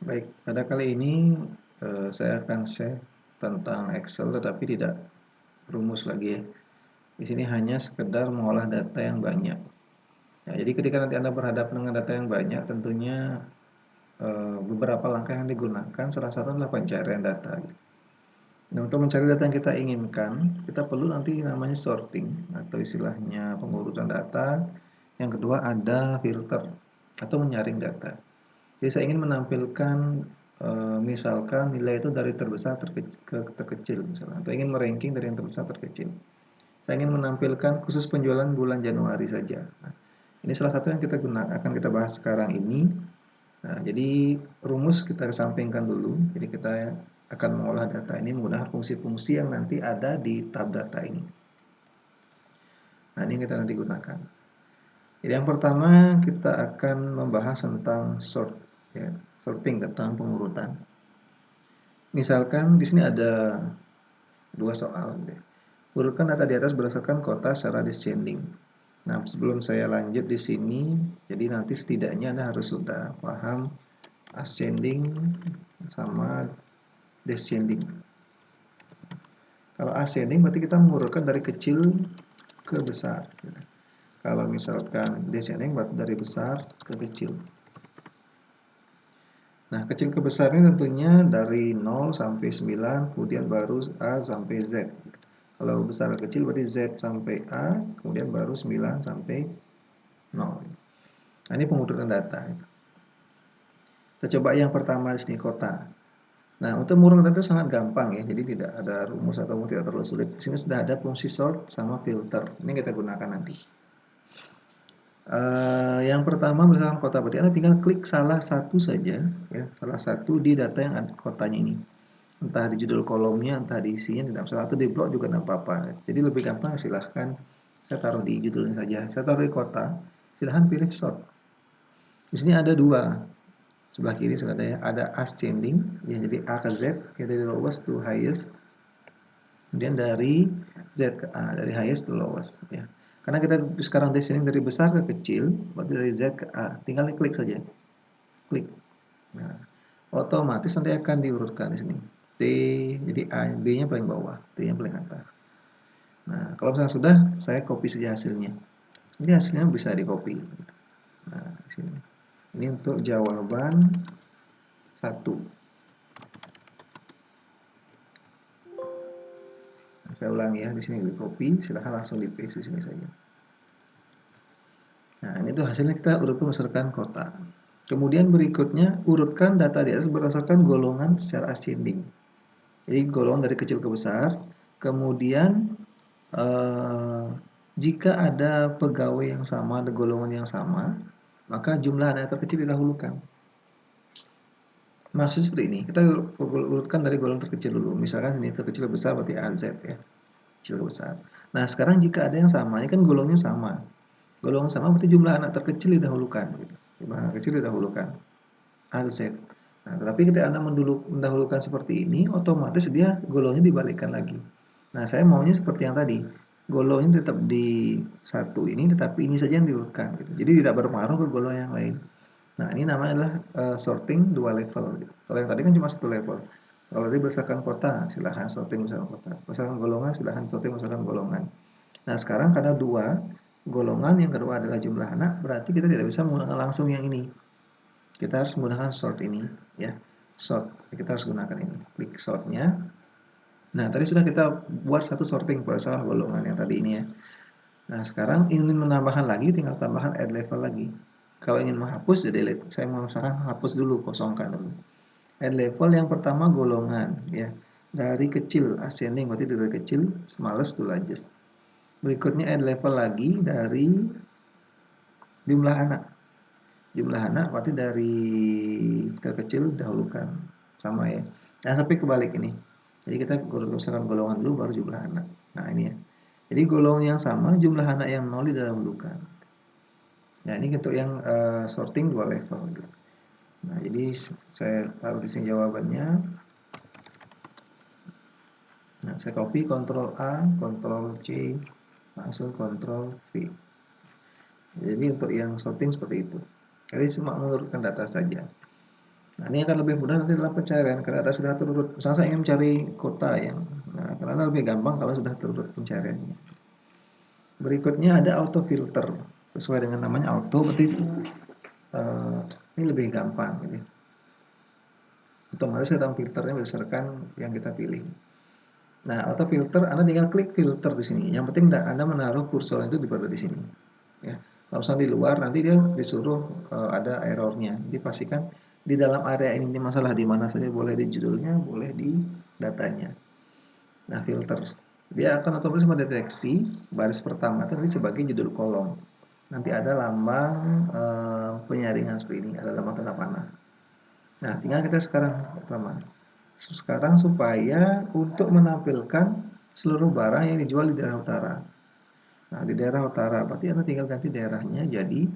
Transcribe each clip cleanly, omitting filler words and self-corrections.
Baik, pada kali ini saya akan share tentang Excel tetapi tidak rumus lagi ya. Di sini hanya sekedar mengolah data yang banyak. Ya, jadi ketika nanti Anda berhadapan dengan data yang banyak, tentunya beberapa langkah yang digunakan, salah satu adalah pencarian data. Nah, untuk mencari data yang kita inginkan, kita perlu nanti namanya sorting atau istilahnya pengurutan data. Yang kedua ada filter atau menyaring data. Jadi saya ingin menampilkan misalkan nilai itu dari terbesar ke terkecil misalnya, atau ingin meranking dari yang terbesar terkecil. Saya ingin menampilkan khusus penjualan bulan Januari saja. Nah, ini salah satu yang akan kita bahas sekarang ini. Nah, jadi rumus kita kesampingkan dulu. Jadi kita akan mengolah data ini menggunakan fungsi-fungsi yang nanti ada di tab data ini. Nah, ini kita nanti gunakan. Jadi yang pertama kita akan membahas tentang sorting tentang pengurutan. Misalkan di sini ada dua soal. Urutkan data di atas berdasarkan kota secara descending. Nah, sebelum saya lanjut di sini, jadi nanti setidaknya Anda harus sudah paham ascending sama descending. Kalau ascending berarti kita mengurutkan dari kecil ke besar. Kalau misalkan descending berarti dari besar ke kecil. Nah, kecil ke besar ini tentunya dari 0 sampai 9, kemudian baru A sampai Z. Kalau besar ke kecil berarti Z sampai A, kemudian baru 9 sampai 0. Nah, ini pengurutan data. Kita coba yang pertama di sini kota. Nah, untuk mengurutkan data sangat gampang ya, jadi tidak ada rumus atau tidak terlalu sulit. Di sini sudah ada fungsi sort sama filter. Ini kita gunakan nanti. Yang pertama misalkan kota, berarti Anda tinggal klik salah satu saja, ya, salah satu di data yang ada kotanya ini. Entah di judul kolomnya, entah di isinya, tidak masalah. Atau di blok juga tidak apa-apa. Jadi lebih gampang silahkan saya taruh di judulnya saja. Saya taruh di kota, silahkan pilih sort. Di sini ada dua, sebelah kiri sudah ada ascending, ya, jadi A ke Z, ya, dari lowest to highest. Kemudian dari Z ke A, dari highest to lowest, ya. Karena kita sekarang descending dari besar ke kecil, berarti dari Z ke A. Tinggal klik saja, klik. Nah, otomatis nanti akan diurutkan di sini. T, jadi A, B-nya paling bawah, T-nya paling atas. Nah, kalau misalnya sudah, saya copy saja hasilnya. Ini hasilnya bisa di copy. Nah, di sini. Ini untuk jawaban 1. Nah, saya ulangi ya, di sini di copy, silahkan langsung di paste di sini saja. Nah, ini tuh hasilnya kita urutkan berdasarkan kota. Kemudian berikutnya urutkan data di atas berdasarkan golongan secara ascending. Jadi golongan dari kecil ke besar. Kemudian jika ada pegawai yang sama, ada golongan yang sama, maka jumlah anak terkecil didahulukan. Maksudnya seperti ini, kita urutkan dari golongan terkecil dulu. Misalkan ini terkecil ke besar berarti AZ ya, kecil ke besar. Nah sekarang jika ada yang sama, ini kan golongnya sama. Golongan sama berarti jumlah anak terkecil didahulukan. Gitu. Jumlah anak kecil didahulukan. AZ. Nah, tetapi ketika Anda mendahulukan seperti ini, otomatis dia golongnya dibalikkan lagi. Nah, saya maunya seperti yang tadi. Golongnya tetap di satu ini, tetapi ini saja yang diurutkan. Gitu. Jadi tidak berpengaruh ke golong yang lain. Nah, ini namanya adalah sorting dua level. Gitu. Kalau yang tadi kan cuma satu level. Kalau tadi berdasarkan kota, silahkan sorting berdasarkan kota. Berdasarkan golongan, silahkan sorting berdasarkan golongan. Nah, sekarang karena dua golongan, yang kedua adalah jumlah anak, berarti kita tidak bisa menggunakan langsung yang ini. Kita harus menggunakan sort ini, ya. Sort, kita harus gunakan ini. Klik sortnya. Nah, tadi sudah kita buat satu sorting berdasarkan golongan yang tadi ini ya. Nah, sekarang ingin menambahkan lagi, tinggal tambahkan add level lagi. Kalau ingin menghapus, ya delete. Saya mau misalkan hapus dulu, kosongkan dulu. Add level yang pertama golongan, ya. Dari kecil, ascending, berarti dari kecil, smallest to largest. Berikutnya add level lagi dari jumlah anak. Jumlah anak berarti dari terkecil dahulukan. Sama ya. Nah, sampai kebalik ini. Jadi kita misalkan golongan dulu baru jumlah anak. Nah, ini ya. Jadi golongan yang sama, jumlah anak yang 0 didahulukan. Nah, ini untuk yang sorting dua level gitu. Nah, jadi saya taruh di sini jawabannya. Nah, saya copy Ctrl A, Ctrl C, langsung Ctrl V. Jadi untuk yang sorting seperti itu. Jadi cuma mengurutkan data saja. Nah, ini akan lebih mudah nanti dalam pencarian karena data sudah terurut. Misalnya saya ingin mencari kota yang, nah, karena lebih gampang kalau sudah terurut pencariannya. Berikutnya ada auto filter, sesuai dengan namanya auto, berarti ini lebih gampang gitu. Otomatis kita filternya berdasarkan yang kita pilih. Nah, auto filter Anda tinggal klik filter di sini. Yang penting Anda menaruh kursor itu di sini. Ya. Kalau misalnya di luar nanti dia disuruh ada errornya. Jadi pastikan di dalam area ini masalah di mana saja, boleh di judulnya, boleh di datanya. Nah, filter. Dia akan otomatis mendeteksi baris pertama itu nanti sebagai judul kolom. Nanti ada lambang penyaringan seperti ini, ada lambang tanda panah. Nah, tinggal kita sekarang supaya untuk menampilkan seluruh barang yang dijual di daerah utara. Nah, di daerah utara berarti Anda tinggal ganti daerahnya jadi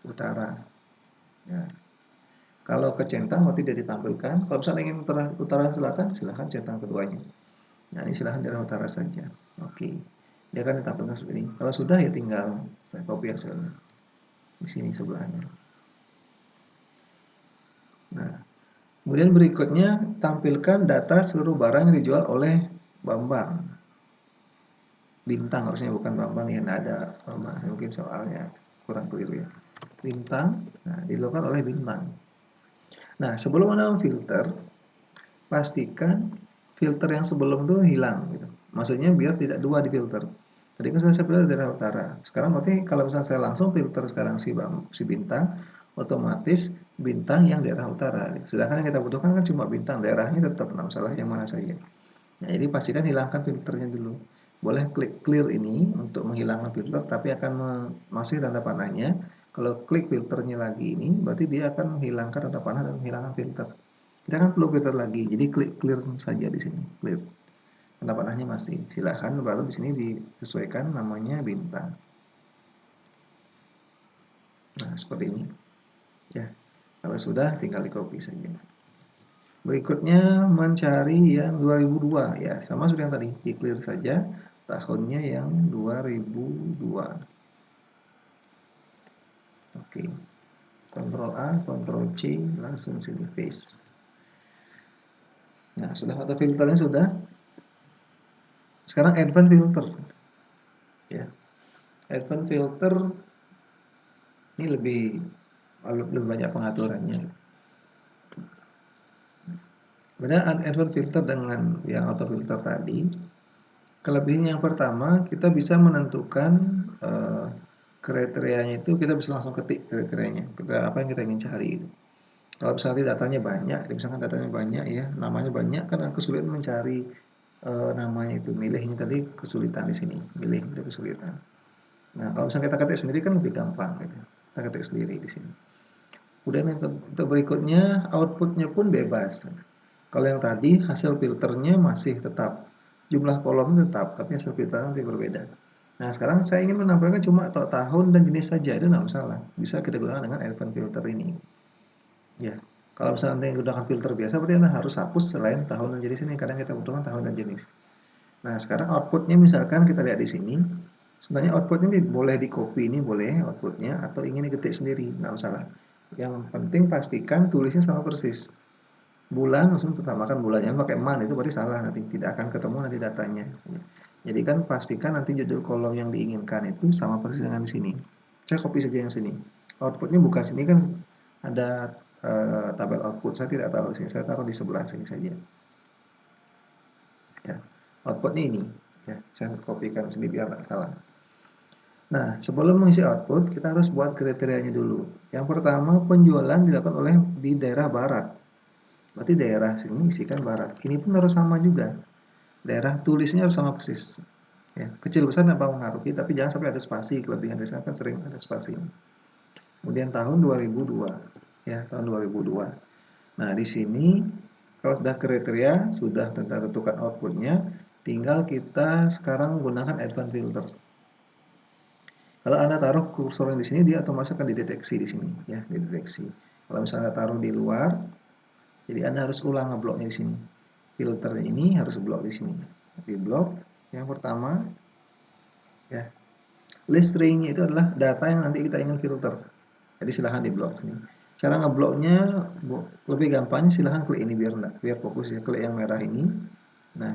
utara. Ya. Kalau ke centang berarti dia ditampilkan. Kalau misalnya ingin utara selatan, silahkan centang keduanya. Nah, ini silahkan daerah utara saja. Oke. Dia akan ditampilkan seperti ini. Kalau sudah ya tinggal saya copy hasilnya. Di sini sebelahnya. Nah, kemudian berikutnya tampilkan data seluruh barang yang dijual oleh Bambang. Bintang harusnya, bukan Bambang, ya nggak ada Bambang. Mungkin soalnya kurang keliru ya. Bintang, nah dilakukan oleh Bintang. Nah, sebelum Anda filter, pastikan filter yang sebelum itu hilang gitu. Maksudnya biar tidak dua di filter. Tadi kan saya filter daerah utara. Sekarang berarti kalau misalnya saya langsung filter sekarang si Bintang, otomatis Bintang yang daerah utara. Sedangkan yang kita butuhkan kan cuma Bintang, daerahnya tetap enggak masalah yang mana saja. Nah, jadi pastikan hilangkan filternya dulu. Boleh klik clear ini untuk menghilangkan filter, tapi akan masih tanda panahnya. Kalau klik filternya lagi ini, berarti dia akan menghilangkan tanda panah dan menghilangkan filter. Kita kan perlu filter lagi, jadi klik clear saja di sini, clear. Tanda panahnya masih. Silahkan baru di sini disesuaikan namanya Bintang. Nah, seperti ini. Ya, kalau sudah tinggal di copy saja. Berikutnya mencari yang 2002 ya, sama seperti yang tadi, di clear saja tahunnya yang 2002. Oke. Ctrl A, Ctrl C, langsung sini paste. Nah, sudah auto filternya sudah. Sekarang advanced filter. Ya. Advanced filter ini lebih banyak pengaturannya. Beda advanced filter dengan yang auto filter tadi. Kelebihannya yang pertama, kita bisa menentukan kriterianya itu, kita bisa langsung ketik kriterianya, apa yang kita ingin cari. Kalau misalnya datanya banyak, misalkan datanya banyak ya, namanya banyak, kan kesulitan mencari namanya itu, milihnya tadi kesulitan di sini, milih itu kesulitan. Nah, kalau misalnya kita ketik sendiri kan lebih gampang gitu, kita ketik sendiri di sini. Kemudian untuk berikutnya outputnya pun bebas. Kalau yang tadi hasil filternya masih tetap, jumlah kolom tetap, tapi hasil filternya nanti berbeda. Nah, sekarang saya ingin menampilkan cuma tahun dan jenis saja, itu tidak masalah. Bisa kita gunakan dengan advanced filter ini. Ya, kalau misalnya Anda gunakan filter biasa, berarti Anda harus hapus selain tahun dan jenis ini. Kadang kita butuhkan tahun dan jenis. Nah, sekarang outputnya misalkan kita lihat di sini. Sebenarnya outputnya boleh di copy, ini boleh outputnya, atau ingin diketik sendiri, nggak masalah. Yang penting pastikan tulisnya sama persis. Bulan, maksudnya utamakan bulannya, pakai man itu berarti salah, nanti tidak akan ketemu nanti datanya. Jadi kan pastikan nanti judul kolom yang diinginkan itu sama persis dengan di sini. Saya copy saja yang sini. Outputnya bukan sini, kan ada tabel output, saya tidak taruh sini, saya taruh di sebelah sini saja. Ya, outputnya ini. Ya, saya kopikan sini biar tidak salah. Nah, sebelum mengisi output, kita harus buat kriterianya dulu. Yang pertama, penjualan dilakukan oleh di daerah barat. Berarti daerah sini isikan barat. Ini pun harus sama juga. Daerah tulisnya harus sama persis. Ya, kecil besar tidak mempengaruhi, tapi jangan sampai ada spasi. Kelebihan biasanya kan sering ada spasi. Kemudian tahun 2002. Ya, tahun 2002. Nah, di sini kalau sudah kriteria, sudah tentukan outputnya, tinggal kita sekarang menggunakan advanced filter. Kalau Anda taruh kursor di sini, dia otomatis akan dideteksi di sini, ya, dideteksi. Kalau misalnya taruh di luar, jadi Anda harus ulang ngebloknya di sini. Filter ini harus blok di sini. Di blok yang pertama, ya. List string itu adalah data yang nanti kita ingin filter. Jadi silahkan di blok sini. Cara ngebloknya lebih gampangnya silahkan klik ini biar fokus ya, klik yang merah ini. Nah,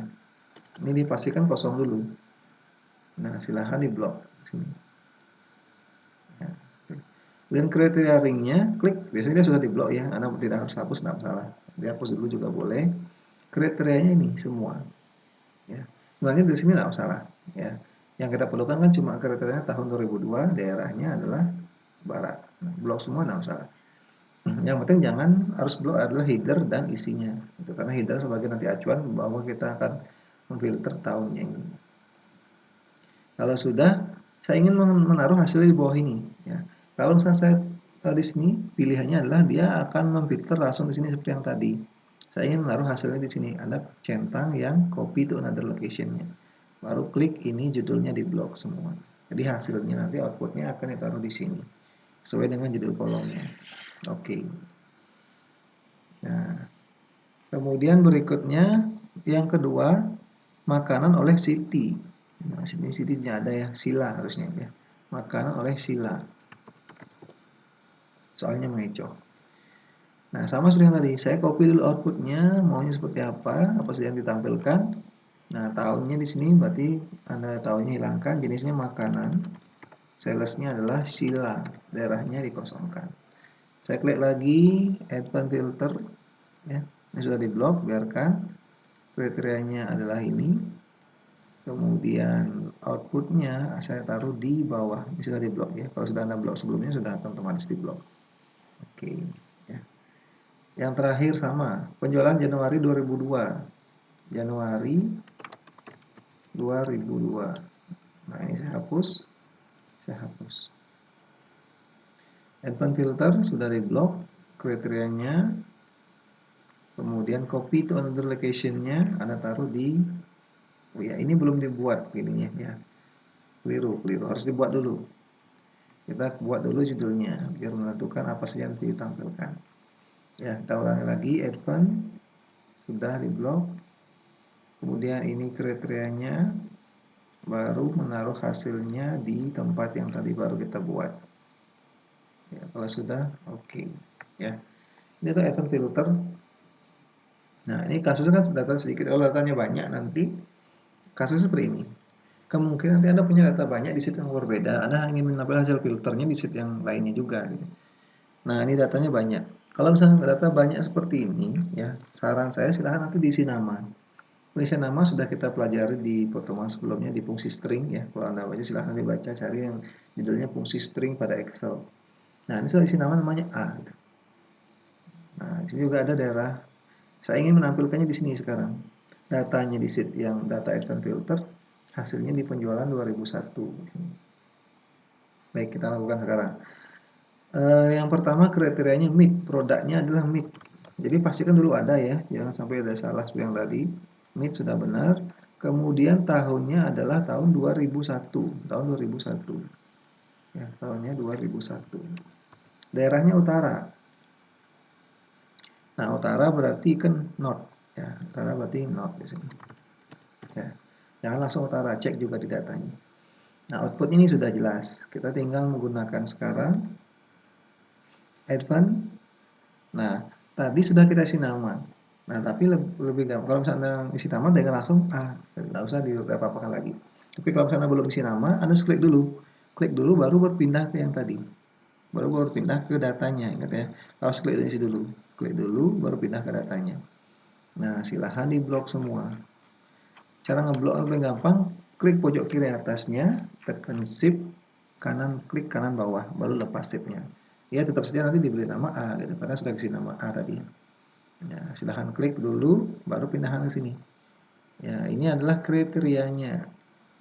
ini dipastikan kosong dulu. Nah, silahkan diblok sini. Ya. Kemudian kriteria ringnya, klik, biasanya dia sudah diblok ya, Anda tidak harus hapus, tidak masalah. Dihapus dulu juga boleh. Kriterianya ini semua. Ya. Sebenarnya di sini tidak masalah. Ya. Yang kita perlukan kan cuma kriterianya tahun 2002, daerahnya adalah barat. Nah, blok semua tidak masalah. Yang penting jangan harus blok adalah header dan isinya. Itu karena header sebagai nanti acuan bahwa kita akan memfilter tahunnya ini. Kalau sudah, saya ingin menaruh hasilnya di bawah ini. Ya. Kalau misalnya saya di sini pilihannya adalah dia akan memfilter langsung di sini seperti yang tadi. Saya ingin menaruh hasilnya di sini. Anda centang yang copy to another location-nya. Baru klik ini judulnya di blok semua. Jadi hasilnya nanti outputnya akan ditaruh di sini sesuai dengan judul kolomnya. Oke. Nah, kemudian berikutnya yang kedua makanan oleh Siti. Nah, sini Sitinya ada ya, Sila harusnya ya. Makanan oleh Sila. Soalnya mengecoh. Nah, sama seperti yang tadi, saya copy dulu outputnya, maunya seperti apa saja yang ditampilkan. Nah, tahunnya di sini berarti Anda tahunnya hilangkan, jenisnya makanan. Salesnya adalah Sila, daerahnya dikosongkan. Saya klik lagi, advanced filter, ya, ini sudah diblok, biarkan. Kriterianya adalah ini. Kemudian outputnya saya taruh di bawah, ini sudah diblok ya. Kalau sudah Anda blok sebelumnya sudah otomatis diblok. Oke, ya. Yang terakhir sama, penjualan Januari 2002. Januari 2002. Nah, ini saya hapus. Advanced filter sudah diblok, kriterianya. Kemudian copy to another location-nya Anda taruh di, oh ya, ini belum dibuat ininya ya. Keliru, harus dibuat dulu. Kita buat dulu judulnya biar menentukan apa saja yang ditampilkan. Ya, kita ulangi lagi, advance sudah diblok. Kemudian ini kriterianya, baru menaruh hasilnya di tempat yang tadi baru kita buat. Ya, kalau sudah, oke. Ya, ini tuh advance filter. Nah, ini kasusnya kan data sedikit. Kalau datanya banyak nanti kasusnya seperti ini. Kemungkinan nanti Anda punya data banyak di sheet yang berbeda. Anda ingin menambah hasil filternya di sheet yang lainnya juga. Gitu. Nah, ini datanya banyak. Kalau misalnya data banyak seperti ini, ya, saran saya silahkan nanti diisi nama. Isi nama sudah kita pelajari di pertemuan sebelumnya di fungsi string ya. Kalau Anda baca silahkan dibaca, cari yang judulnya fungsi string pada Excel. Nah, ini sudah isi namanya A. Nah, di sini juga ada daerah. Saya ingin menampilkannya di sini sekarang. Datanya di sheet yang data advanced filter, hasilnya di penjualan 2001. Baik, kita lakukan sekarang. Yang pertama kriterianya meet, produknya adalah meet. Jadi pastikan dulu ada ya, jangan sampai ada salah seperti yang tadi. Meet sudah benar. Kemudian tahunnya adalah tahun 2001, tahun 2001. Ya, tahunnya 2001. Daerahnya utara. Nah, utara berarti kan north. Ya, utara berarti north di sini. Ya. Jangan langsung utara, cek juga di datanya. Nah, output ini sudah jelas. Kita tinggal menggunakan sekarang advance. Nah, tadi sudah kita isi nama. Nah, tapi lebih gampang. Kalau misalnya isi nama, tinggal langsung nggak usah apa-apakan lagi. Tapi kalau misalnya belum isi nama, Anda harus klik dulu. Klik dulu, baru berpindah ke yang tadi. Baru berpindah ke datanya, ingat ya. Harus klik isi dulu. Klik dulu, baru pindah ke datanya. Nah, silahkan di blok semua. Cara ngeblok lebih gampang, klik pojok kiri atasnya, tekan shift, klik kanan bawah, baru lepas shift-nya. Ya, tetap saja nanti diberi nama A, gitu, karena sudah kasih nama A tadi. Ya, silahkan klik dulu, baru pindahan ke sini. Ya, ini adalah kriterianya.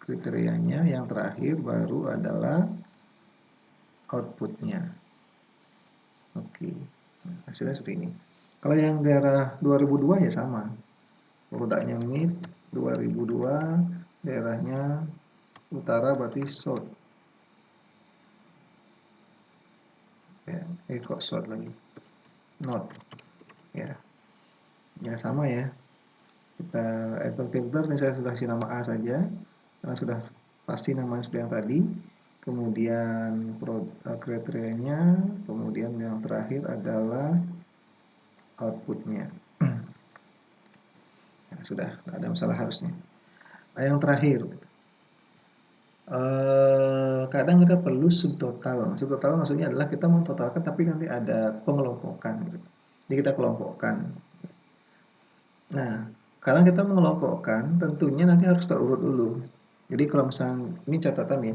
Kriterianya yang terakhir baru adalah outputnya. Oke, hasilnya seperti ini. Kalau yang daerah 2002 ya sama. Produknya mid 2002, daerahnya utara berarti south. Ya, kok south lagi. North. Ya. Ya sama ya. Kita advanced filter, ini saya sudah kasih nama A saja. Karena sudah pasti namanya seperti yang tadi. kemudian kriterianya, kemudian yang terakhir adalah outputnya. Nah, sudah, tidak ada masalah harusnya. Nah, yang terakhir, kadang kita perlu subtotal. Subtotal maksudnya adalah kita mentotalkan tapi nanti ada pengelompokan. Gitu. Jadi kita kelompokkan. Nah, kalau kita mengelompokkan, tentunya nanti harus terurut dulu. Jadi kalau misalnya, ini catatan ya,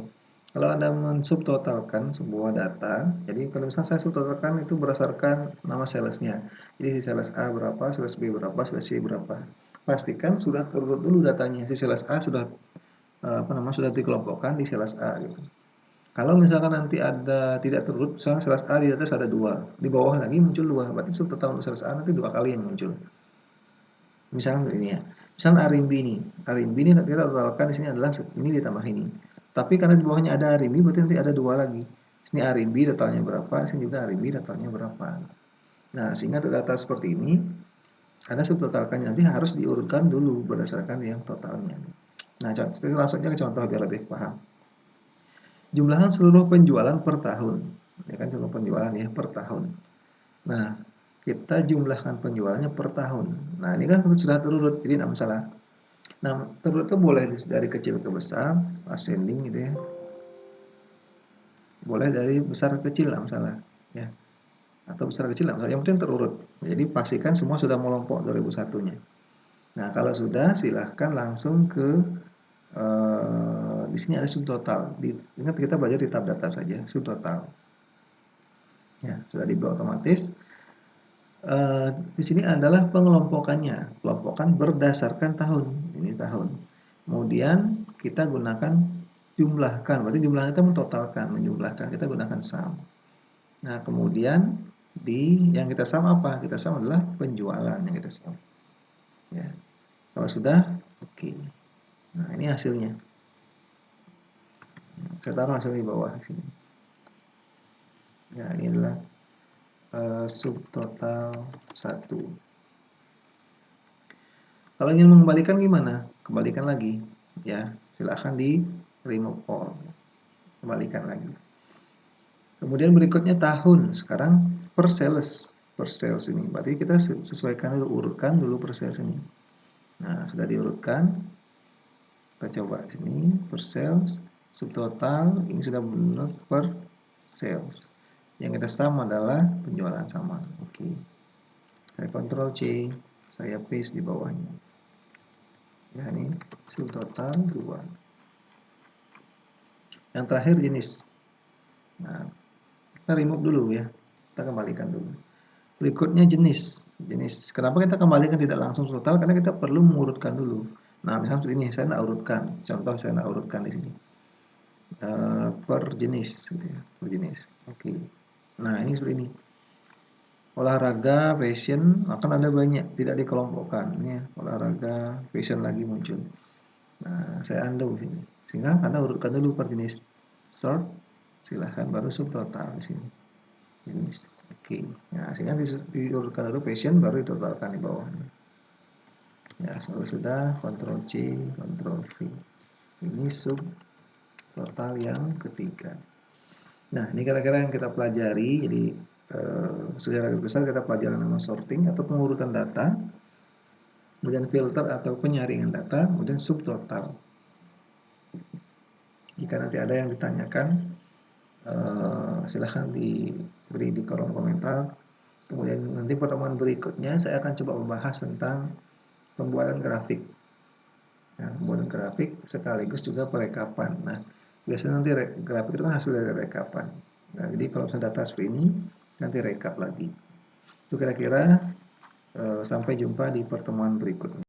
kalau Anda mensubtotalkan sebuah data, jadi kalau misalnya saya subtotalkan itu berdasarkan nama salesnya. Jadi si sales A berapa, sales B berapa, sales C berapa. Pastikan sudah terurut dulu datanya. Si sales A sudah sudah dikelompokkan di sales A gitu. Kalau misalkan nanti ada tidak terurut, misalnya sales A di atas ada 2, di bawah lagi muncul 2, berarti subtotal untuk sales A nanti 2 kali yang muncul. Misalkan ini ya, misalnya R&B ini kita totalkan di sini adalah ini ditambah ini. Tapi karena di bawahnya ada R&B, berarti nanti ada 2 lagi. Sini R&B totalnya berapa, sini juga R&B totalnya berapa. Nah, sehingga data seperti ini, Anda subtotalkan nanti harus diurutkan dulu berdasarkan yang totalnya. Nah, langsungnya ke contoh biar lebih paham. Jumlahan seluruh penjualan per tahun. Ya kan seluruh penjualan ya per tahun. Nah, kita jumlahkan penjualannya per tahun. Nah, ini kan sudah terurut, jadi tidak masalah. Nah, terurut itu boleh dari kecil ke besar, ascending gitu ya. Boleh dari besar ke kecil, tidak masalah. Ya. Atau besar ke kecil, tidak masalah. Yang penting terurut. Jadi pastikan semua sudah melompok 2001-nya. Nah, kalau sudah, silahkan langsung ke di sini ada subtotal. Ingat kita belajar di tab data saja, subtotal. Ya, sudah dibuat otomatis. Di sini adalah pengelompokannya, kelompokan berdasarkan tahun. Ini tahun. Kemudian kita gunakan jumlahkan, berarti jumlahnya kita mentotalkan, menjumlahkan. Kita gunakan sum. Nah, kemudian yang kita sum apa? Kita sum adalah penjualan yang kita sum. Ya. Kalau sudah, oke. Nah, ini hasilnya. Saya taruh hasil di bawah sini. Ya, ini adalah subtotal 1. Kalau ingin mengembalikan gimana? Kembalikan lagi, ya. Silahkan di remove all. Kembalikan lagi. Kemudian berikutnya tahun. Sekarang per sales ini. Berarti kita sesuaikan dulu, urutkan dulu per sales ini. Nah, sudah diurutkan. Kita coba sini per sales, subtotal ini sudah benar per sales. Yang kita sama adalah penjualan sama. Oke. Saya Ctrl C, saya paste di bawahnya. Ya, ini subtotal 2. Yang terakhir jenis. Nah, kita remove dulu ya. Kita kembalikan dulu. Berikutnya jenis. Kenapa kita kembalikan tidak langsung total? Karena kita perlu mengurutkan dulu. Nah, misalnya seperti ini, saya nak urutkan. Contoh saya nak urutkan di sini. Per jenis gitu ya. Per jenis. Oke. Nah, ini seperti ini. Olahraga, fashion akan ada banyak, tidak dikelompokkan. Ini ya, olahraga, fashion lagi muncul. Nah, saya undo sini. Sehingga Anda urutkan dulu per jenis. Sort, silahkan baru subtotal di sini. Jenis. Oke. Nah, sehingga diurutkan dulu fashion baru ditotalkan di bawah. Ya, sudah Ctrl C, Ctrl V. Ini subtotal yang ketiga. Nah, ini kira-kira yang kita pelajari. Jadi secara besar kita pelajari nama sorting atau pengurutan data, kemudian filter atau penyaringan data, kemudian subtotal. Jika nanti ada yang ditanyakan, silahkan diberi di kolom komentar. Kemudian nanti pertemuan berikutnya saya akan coba membahas tentang pembuatan grafik. Nah, pembuatan grafik sekaligus juga perekapan. Nah, biasanya nanti grafik itu kan hasil dari rekapan. Nah, jadi kalau misalnya data seperti ini, nanti rekap lagi. Itu kira-kira sampai jumpa di pertemuan berikutnya.